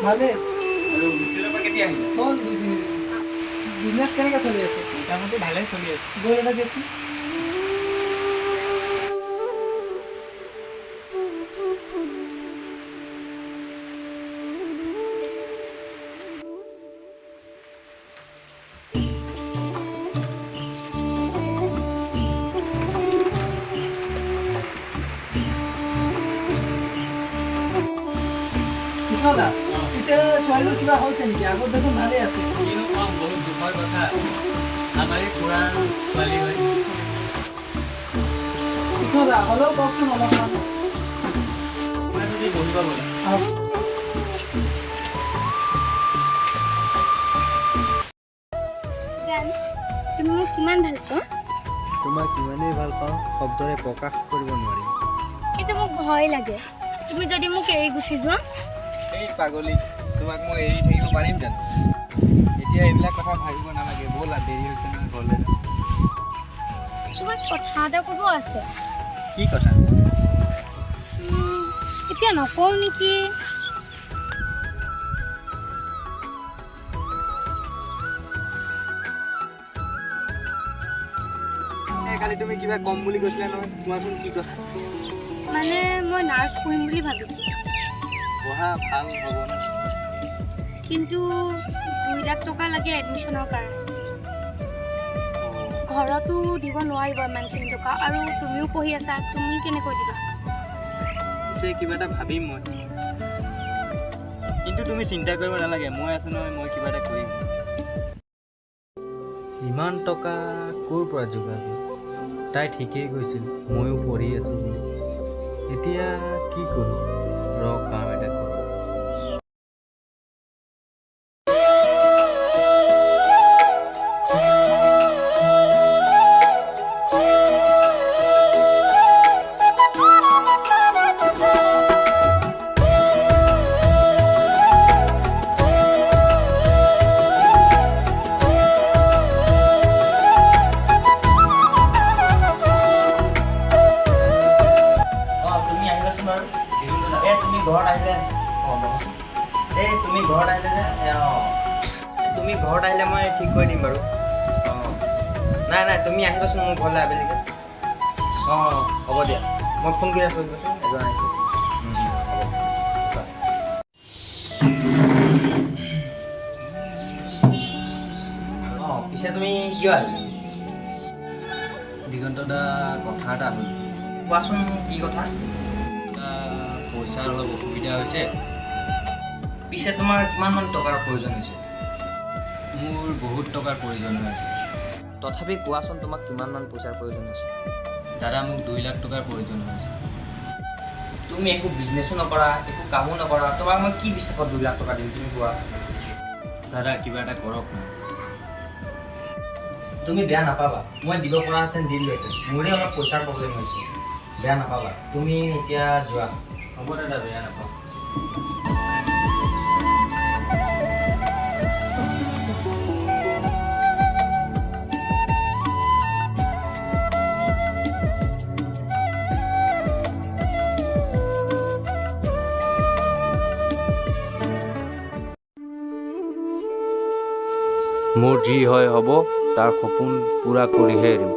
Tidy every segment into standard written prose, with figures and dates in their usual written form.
ভালে আৰু হোটেলৰ পৰা কেতিয়া আহিলা? হ'ল 2-3 দিন। বিজনেছ কেনেকৈ চলি আছে? মোটামুটি ভালেই চলি আছে। গৈ এটা দিয়কচোন। কৃষ্ণদা, পিছে ছোৱালীটোৰ কিবা হৈছে নেকি? আগত দেখোন ভালেই আছে। কিনো কম, বহুত দুখৰ কথা। আমাৰ এই খুৰাৰ ছোৱালী হয়। কৃষ্ণদা, হ'লেও কওকচোন অলপমান। আপোনাৰ যদি বহিব বলে। আহক। জান, তুমি মোক কিমান ভাল পোৱা? তোমাক কিমানেই ভাল পাওঁ শব্দৰে প্ৰকাশ কৰিব নোৱাৰিম। কিন্তু মোক ভয় লাগে, তুমি যদি মোক এৰি গুচি যোৱা। এই পাগলী, তোমাক মই এৰি থাকিব পাৰিম জানো? এতিয়া এইবিলাক কথা ভাবিব নালাগে, ব'লা দেৰি হৈছে নহয় ঘৰলৈ যাম। তোমাক কথা এটা ক'ব আছে। কি কথা? এতিয়া নকওঁ নেকি? কালি তুমি কিবা কম বুলি কৈছিলা নহয়, কোৱাচোন কি কথা? মানে মই নাৰ্ছ পঢ়িম বুলি ভাবিছোঁ, পঢ়া ভাল হ'ব ন? কিন্তু 2 লাখ টকা লাগে এডমিশ্যনৰ কাৰণে। ঘৰতো দিব নোৱাৰিব ইমানখিনি টকা, আৰু তুমিও পঢ়ি আছা, তুমি কেনেকৈ দিবা? পিছে কিবা এটা ভাবিম মই, কিন্তু তুমি চিন্তা কৰিব নালাগে, মই আছো নহয়, মই কিবা এটা কৰিম। ইমান টকা ক'ৰ পৰা যোগাবি? তাই ঠিকেই কৈছিল, ময়ো পঢ়ি আছোঁ বুলি। এতিয়া কি কৰোঁ? কাম এটা কৰোঁ। তুমি ঘৰত আহিলে মই ঠিক কৰি দিম বাৰু। নাই তুমি আহিবাচোন মোৰ ঘৰলৈ আবেলিকৈ। হ'ব দিয়া, মই ফোন কৰি আছোঁ, এজন আহিছে। হ'ব। পিছে তুমি কিয় আহিলা? দিগন্ত দা, কথা এটা হ'ল। কোৱাচোন কি কথা? পইচাৰ অলপ অসুবিধা হৈছে। পিছে তোমাৰ কিমানমান টকাৰ প্ৰয়োজন হৈছে? মোৰ বহুত টকাৰ প্ৰয়োজন হৈছে। তথাপি কোৱাচোন তোমাক কিমানমান পইচাৰ প্ৰয়োজন হৈছে? দাদা, মোক 2 লাখ টকাৰ প্ৰয়োজন হৈছে। তুমি একো বিজনেছো নকৰা, একো কামো নকৰা, তোমাক মই কি বিশ্বাসত 2 লাখ টকা দিম তুমি কোৱা? দাদা, কিবা এটা কৰক না। তুমি বেয়া নাপাবা, মই দিব পৰাহেঁতেন দিলোহেঁতেন, মোৰে অলপ পইচাৰ প্ৰব্লেম হৈছে, বেয়া নাপাবা। তুমি এতিয়া যোৱা। হ'ব দাদা, বেয়া নাপাওঁ। মোৰ যি হয় হ'ব, তাৰ সপোন পূৰা কৰিহে এৰিম।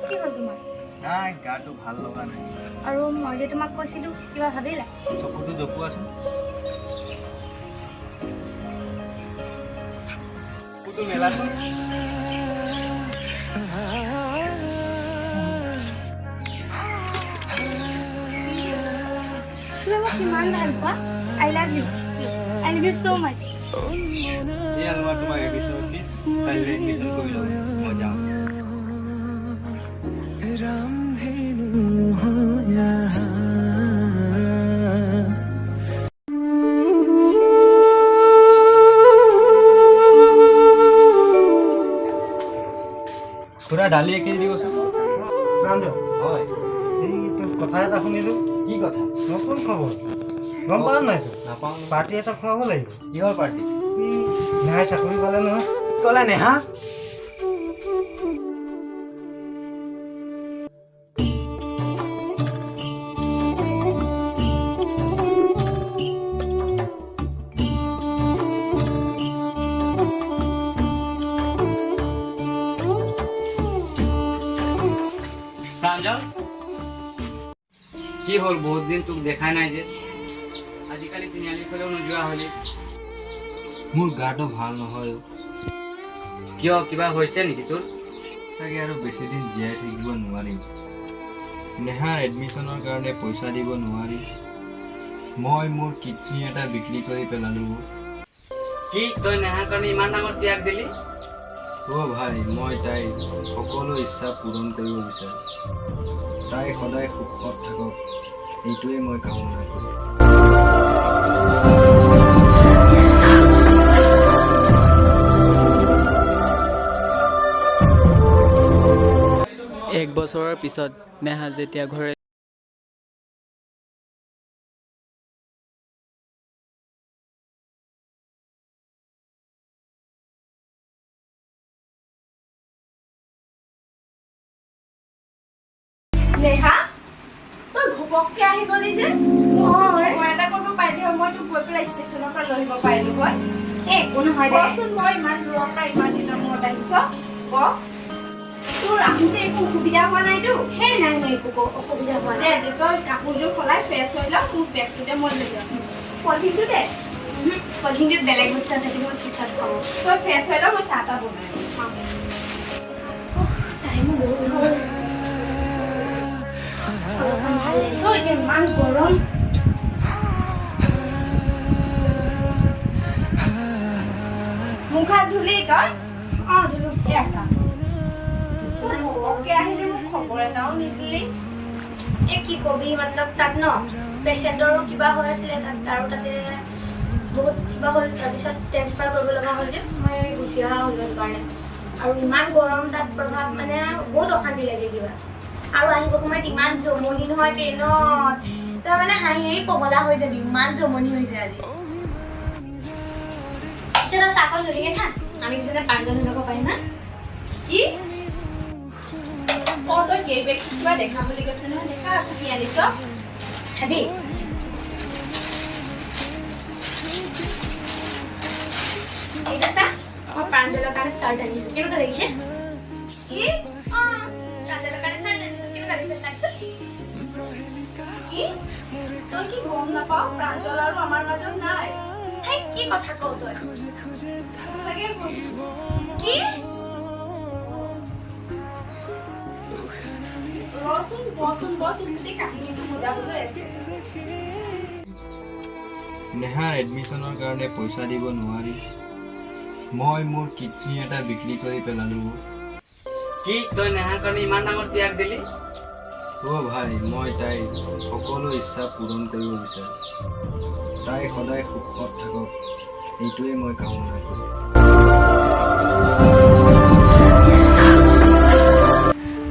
কি হ'ল তোমাৰ? নাই, গাটো ভাল লগা নাই। আৰু মই যে তোমাক কৈছিলোঁ, কিবা ভাবিলা? চকুটো জপোৱাচোন। চকুটো মেলাচোন। তুমি মোক কিমান ভাল পোৱা? I love you. I love you so much. এয়া মই তোমাক এডমিশ্যন ফিজ কাইলৈ এডমিশ্যন কৰি ল'ব, মই যাওঁ। খুৰা, দালি 1 কেজি দিবচোন। ৰান্ধক। কথা এটা শুনিলো। কি কথা? নতুন খবৰ গম পোৱা নাই? নাপাওঁ। পাৰ্টি এটা খুৱাব লাগিব। কিহৰ পাৰ্টি? নেহাই চাকৰি পালে নহয়। ক'লা নেহা? প্ৰাঞ্জল, কি হ'ল? বহুত দিন তোক দেখাই নাই যে। আজিকালি তিনিআলি ফালেও নোযোৱা হ'লি। মোৰ গাটো ভাল নহয়। কিয়, কিবা হৈছে নেকি তোৰ? চাগে আৰু বেছি দিন জীয়াই থাকিব নোৱাৰিম। নেহাৰ এডমিশ্যনৰ কাৰণে পইচা দিব নোৱাৰি মই মোৰ কিডনী এটা বিক্ৰী কৰি পেলালোঁ। কি তই নেহাৰ কাৰণে ইমান ডাঙৰ ত্যাগ দিলি? অ' ভাই, মই তাইৰ সকলো ইচ্ছা পূৰণ কৰিব বিচাৰোঁ। তাই সদায় সুখত থাকক, এইটোৱে মই কামনা কৰোঁ। 1 বছৰৰ পিছত নেহা যেতিয়া ঘৰে নেহা, তই ঘপককে আহি গলি যে? মই এটা কৰিব পাৰিলি হয়, মই তোক গৈ পেলাই ষ্টেচনৰ পৰা লৈ আহিব পাৰিলো হয়। একো নহয় দে। কচোন, মই ইমান দূৰৰ পৰা ইমান দিনৰ মূৰত আহিছ, ক তোৰ আহোঁতে একো অসুবিধা হোৱা নাইতো? সেই নাই নাই, একো অসুবিধা হোৱা নাই। দে তই কাপোৰযোৰ সলাই ফ্ৰেছ হৈ ল, তোৰ বেগটোতে মই লৈ যাম। পলিথিনটো দে। পলিথিনটোত বেলেগ বস্তু আছে, কিন্তু মই পিছত খাব। তই ফ্ৰেছ হৈ ল, মই চাহ তাহ বনাই দিম। টাইমো বহুত হ'ল। অলপমান ভাল লাগিছে, এতিয়া ইমান গৰম। মুখ হাত ধুলি তই? ধুলো। আছা তই ঘপককে আহিলি, মোক খবৰ এটাও নিদিলি। কি কবি, মতলব তাত ন পেচেণ্টৰো কিবা হৈ আছিলে, আৰু তাতে বহুত কিবা হ'ল। তাৰপিছত ট্ৰেন্সফাৰ কৰিব লগা হ'ল যে মই গুচি অহা হ'ল সেইকাৰণে। আৰু ইমান গৰম তাত প্ৰভাৱ, মানে বহুত অশান্তি লাগে কিবা। আৰু আহিব সময়ত ইমান জমনি নহয় ট্ৰেইনত, তই মানে হাঁহি হাঁহি পগলা হৈ যাবি, ইমান জমনি হৈছে আজি। তই চাকৰি ধৰিকে থাক, আমি দুজনে 5 জন হৈ যাব পাৰিম। হা কি? অ' তই কেইবেগ কিবা দেখাম বুলি কৈছে নহয়, দেখা কি আনিছ? চাবি। এইটো চা, মই প্ৰাঞ্জলৰ কাৰণে চাৰ্ট আনিছো, কেনেকুৱা লাগিছে? কি? প্ৰাঞ্জলৰ কাৰণে চাৰ্ট আনিছো, কেনেকুৱা লাগিছে চাৰ্টটো? কি? তই কি গম নাপাৱ? প্ৰাঞ্জল আৰু আমাৰ মাজত নাই। তাই কি কথা কওঁ তই? সঁচাকে কৈছো। কি? ৰচোন বচোন তোৰ গোটেই কাহিনীটো বুজাবলৈ আছে। নেহাৰ এডমিশ্যনৰ কাৰণে পইচা দিব নোৱাৰি মই মোৰ কিডনী এটা বিক্ৰী কৰি পেলালোঁ। কি তই নেহাৰ কাৰণে ইমান ডাঙৰ ত্যাগ দিলি? অ' ভাই, মই তাইৰ সকলো ইচ্ছা পূৰণ কৰিব বিচাৰোঁ। তাই সদায় সুখত থাকক, এইটোৱে মই কামনা কৰোঁ।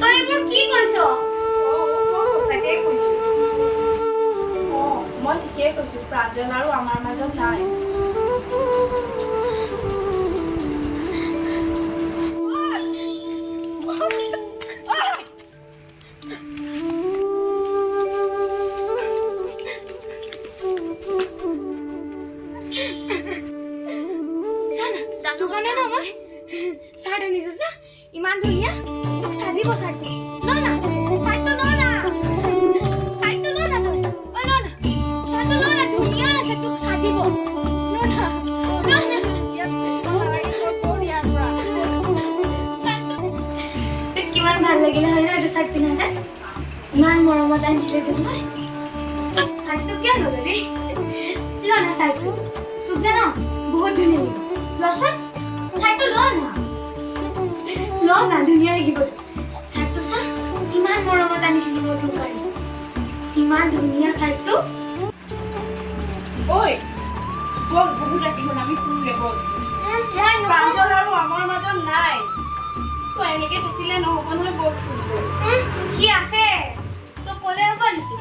তই এইবোৰ কি কৈছ? মই সঁচাকেই কৈছো। মই ঠিকেই কৈছো, প্ৰাঞ্জল আৰু আমাৰ মাজত নাই। তোৰ কাৰণে ন মই চাৰ্ট আনিছো চা, ইমান ধুনীয়া, তোক সাজিব চাৰ্টটো। ল না চাৰ্টটো, ল না চাৰ্টটো, ল না তই, ঐ ল না চাৰ্টটো, ল না, ধুনীয়া আছে, তোক সাজিব। ল না, ল না তোক কিমান ভাল লাগিলে হয় ন এইটো চাৰ্ট পিন্ধাতে? ইমান মৰমত আনিছিলে যে মই তোক চাৰ্টটো কিয় নললি? ল না চাৰ্টটো, তোক জান বহুত ধুনীয়া লাগিব। লচোন চাৰ্টটো, ল না ধুনীয়া লাগিব। চাৰ্টটো চা, কিমান মৰমত আনিছিলি মই তোৰ কাৰণে, ইমান ধুনীয়া চাৰ্টটো। ঐ বল, বহুত ৰাতি হ'ল, আমি শুমগে বল। মই প্ৰাঞ্জল আৰু আমাৰ মাজত নাই। তই এনেকে থাকিলে নহ'ব নহয়, বল শুমগৈ। কি আছে তোক ক'লে হ'ব নেকি?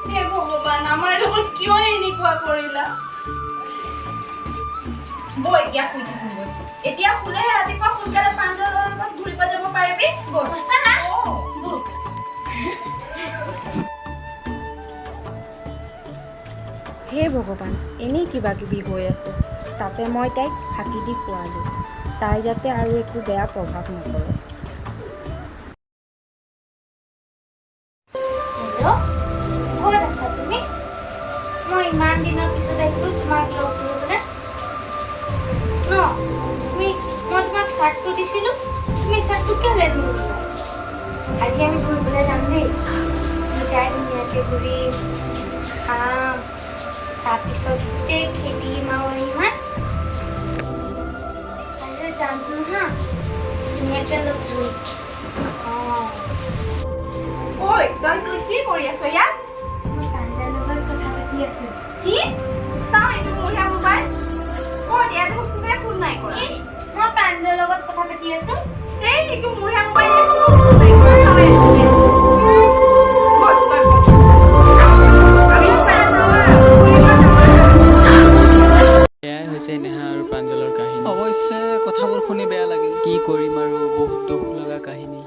হে ভগৱান, আমাৰ লগত কিয় এনেকুৱা কৰিলা? বৈ এতিয়া শুই থাকোঁ। এতিয়া শুলেহে ৰাতিপুৱা সোনকালে প্ৰাঞ্জলৰ লগত ঘূৰিব যাব পাৰিবি। সঁচা না? বৈ। হে ভগৱান, এনেই কিবা কিবি হৈ আছে। তাতে মই তাইক ফাঁকি দি খোৱালোঁ, তাই যাতে আৰু একো বেয়া প্ৰভাৱ নপৰে। হেল্ল', ক'ত আছা তুমি? মই ইমান দিনৰ পিছত আহিছোঁ তোমাক লগ কৰিবলৈ। ন মই তোমাক চাৰ্টটো দিছিলোঁ, তুমি চাৰ্টটো কেলৈ নিদিলা? আজি আমি ঘূৰিবলৈ যাম দেই। দুটাই ধুনীয়াকৈ ঘূৰিম, খাম, তাৰপিছত গোটেই খেতি মাৰিম হা। আজি যাম হা, ধুনীয়াকৈ লগ ধৰিম। অঁ, ঐ তই কি কৰি আছ ইয়াত? মই কান্দাৰ লগত কথা পাতি আছোঁ। কি চাওঁ এইটো মোৰহে মোবাইল। ক'ত ইয়াত দেখোন কোনোৱে ফোন নাই কৰা। মই প্ৰাঞ্জলৰ লগত কথা পাতি আছোঁ। এই এইটো মোৰহে মোবাইল, চাওঁ এইটো। বল, বল, বল। আমি এয়াই হৈছে নেহা আৰু প্ৰাঞ্জলৰ কাহিনী। অৱশ্যে কথাবোৰ শুনি বেয়া লাগিল। কি কৰিম আৰু বহুত দুখ লগা কাহিনী।